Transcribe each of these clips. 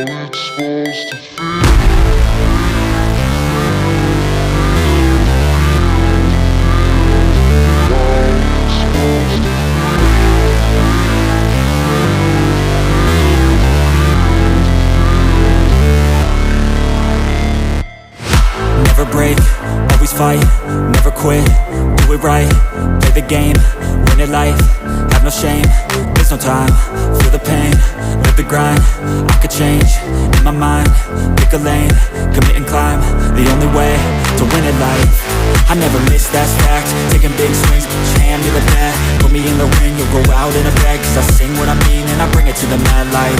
Never break, always fight, never quit, do it right, play the game, win it life, have no shame, there's no time, feel the pain, live the grind, I could change, in my mind, pick a lane, commit and climb, the only way to win it life. I never miss, that's fact, taking big swings, put your hand to the bat, put me in the ring, you'll go out in a bag, cause I sing what I mean and I bring it to the mad light.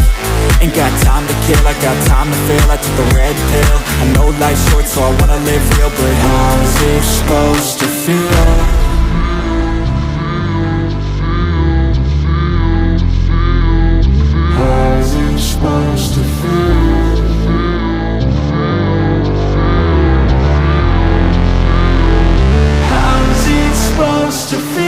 Ain't got time to kill, I got time to feel, I took the red pill, I know life's short so I wanna live real, but how's it supposed to feel? How's it supposed to feel? How's it supposed to feel?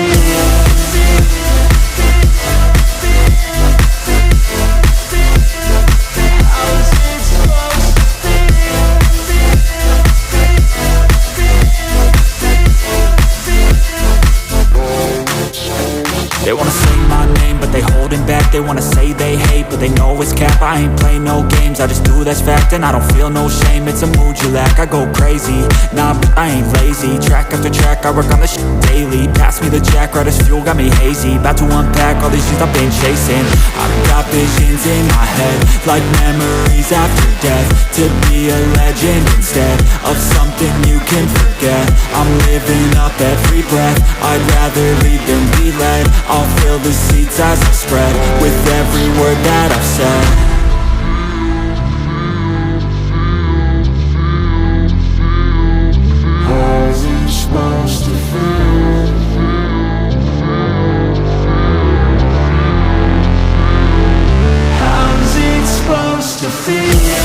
They wanna say my name, but they holding back. They wanna say they hate, but they know it's cap. I ain't play no games, I just do that's fact. And I don't feel no shame, it's a mood you lack. I go crazy, nah, but I ain't lazy. Track after track, I work on this shit daily. Pass me the jack, right as fuel, got me hazy. About to unpack all these things I've been chasing. I've got visions in my head, like memories after death. To be a legend instead of something you can forget. I'm living up every breath, I'd rather lead than be led. I'll fill the seats as I spread with every word that I've said. How's it supposed to feel? How's it supposed to feel?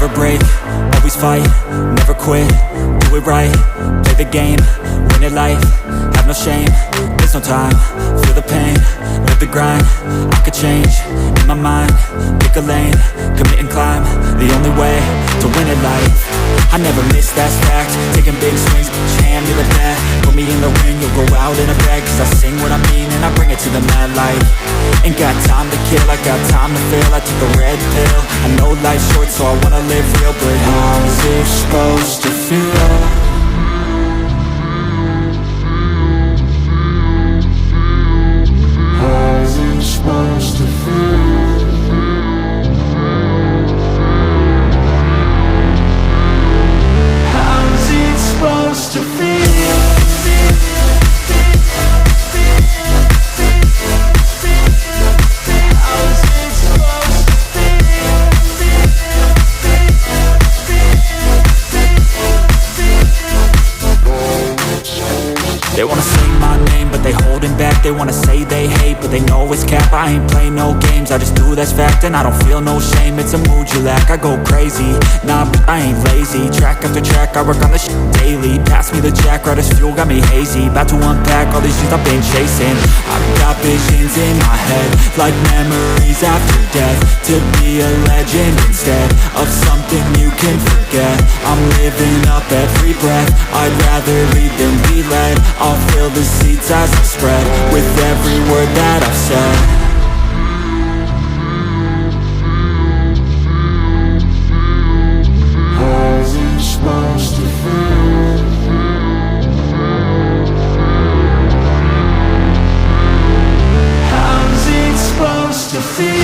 Never break, always fight, never quit, do it right, play the game, win it life, have no shame, there's no time, feel the pain, live the grind, I could change, in my mind, pick a lane, commit and climb, the only way to win it life. I never miss, that's fact, taking big swings, put your hand to the bat, put me in the ring, you'll go out in a bag, cause I sing what I mean and I bring it to the mad light. Ain't got time to kill, I got time to feel, I took the red pill, I know life's short so I wanna live real, but how's it supposed to feel? How's it supposed to feel? How's it supposed to feel? How's it supposed to feel? back, they wanna say they hate, but they know it's cap. I ain't play no games, I just do that's fact. And I don't feel no shame, it's a mood you lack. I go crazy, nah, but I ain't lazy. Track after track, I work on this shit daily. Pass me the jack, right as fuel, got me hazy. About to unpack all these things I've been chasing. I've got visions in my head, like memories after death. To be a legend instead of something you can forget. I'm living up every breath, I'd rather lead than be led. I'll fill the seats as I spread, with every word that I've said. How's it supposed to feel? How's it supposed to feel?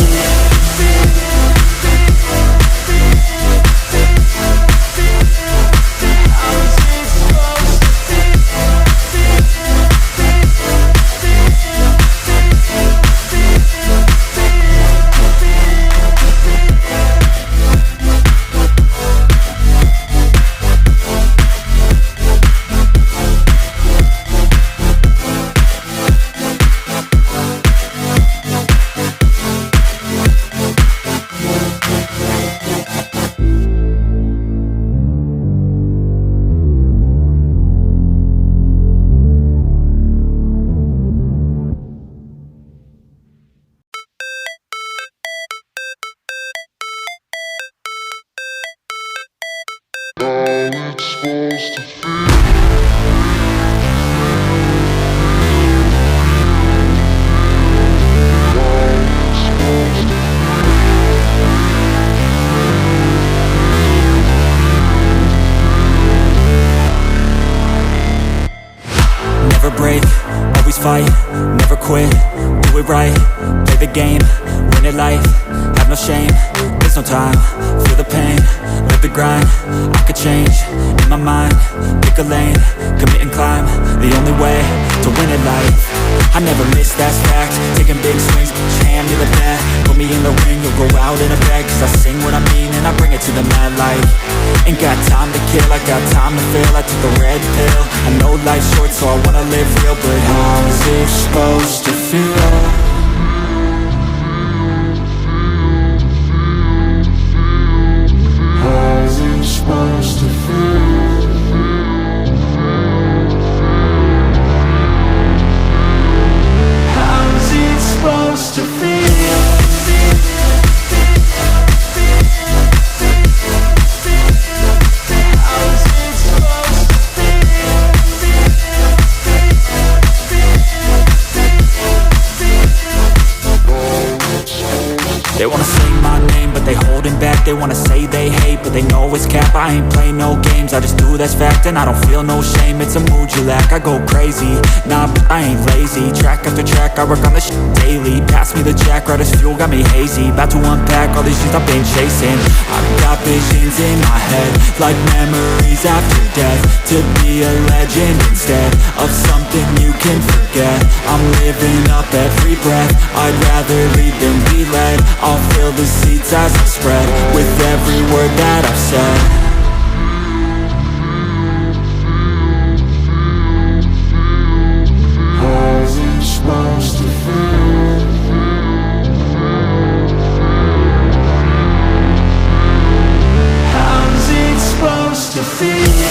Never break, always fight, never quit, do it right, play the game, win it life, have no shame, there's no time, feel the pain, live the grind, I could change, in my mind, pick a lane, commit and climb, the only way to win it life. I never miss, that's fact, taking big swings, hand me the bat, put me in the ring, you'll go out in a bag, cause I sing what I mean and I bring it to the mad light. Ain't got time to kill, I got time to feel, I took the red pill, I know life's short so I wanna live real, but how's it supposed to feel? How's it supposed to feel? How's it supposed to feel? They wanna say my name, but they holding back. They wanna say they hate, but they know it's cap. I ain't play no games, I just do that's fact. And I don't feel no shame, it's a mood you lack. I go crazy, nah, but I ain't lazy. Track after track, I work on this shit daily. Pass me the jack, right as fuel, got me hazy. About to unpack all these things I've been chasing. I've got visions in my head, like memories after death. To be a legend instead of something you can forget. I'm living up every breath, I'd rather lead than be led. I'll fill the seats as I spread, with every word that I've said. How's it supposed to feel? How's it supposed to feel?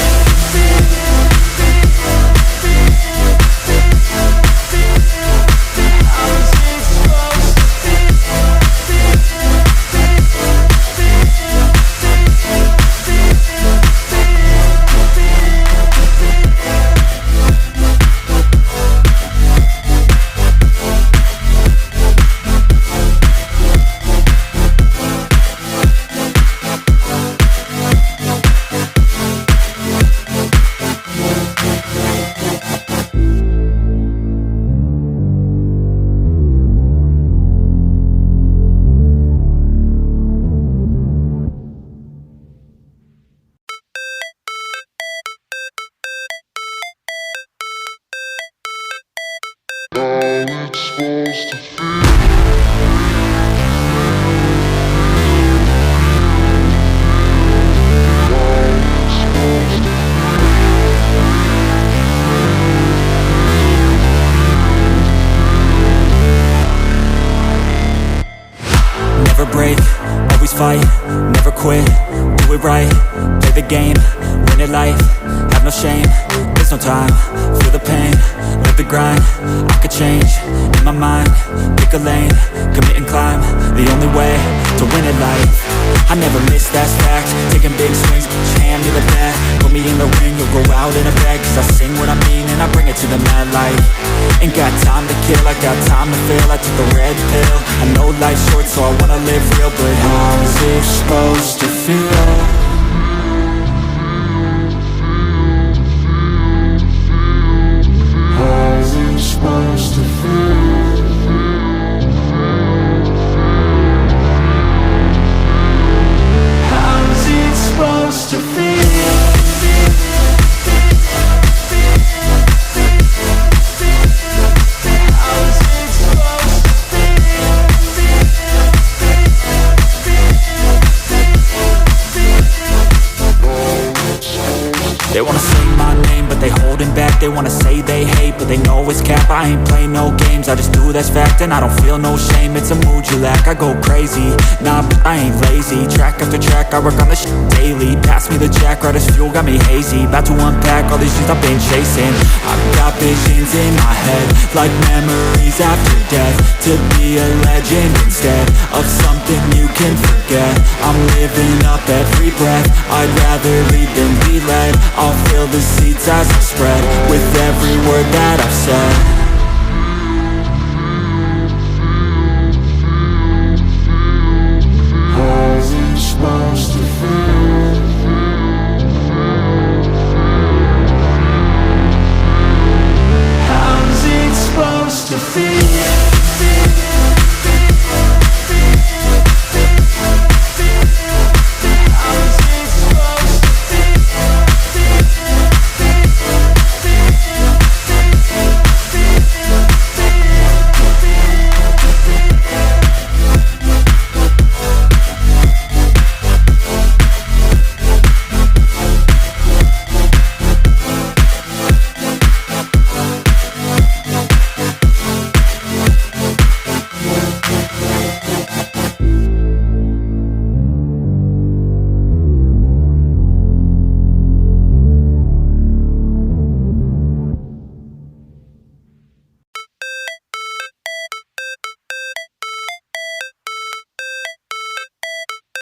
fight, never quit, do it right, play the game, win it life, have no shame, there's no time, feel the pain, live the grind, I could change, in my mind, pick a lane, commit and climb, the only way to win at life. I never miss, that's fact, taking big swings, hand me the bat, put me in the ring, you'll go out in a bag, cause I sing what I mean and I bring it to the mad light. Ain't got time to kill, I got time to feel, I took the red pill, I know life's short so I wanna live real, but how's it supposed to feel? How's it supposed to feel? How's it supposed to feel? They wanna say my name, but they holding back. They wanna say they hate, but they know it's cap. I ain't play no games, I just do that's fact. And I don't feel no shame, it's a mood you lack. I go crazy, nah, but I ain't lazy. Track after track, I work on this shit daily. Pass me the jack, right as fuel, got me hazy. About to unpack all these things I've been chasing. I've got visions in my head, like memories after death. To be a legend instead of something you can forget. I'm living up every breath, I'd rather lead than be led. I'll fill the seats as I spread with every word that I've said.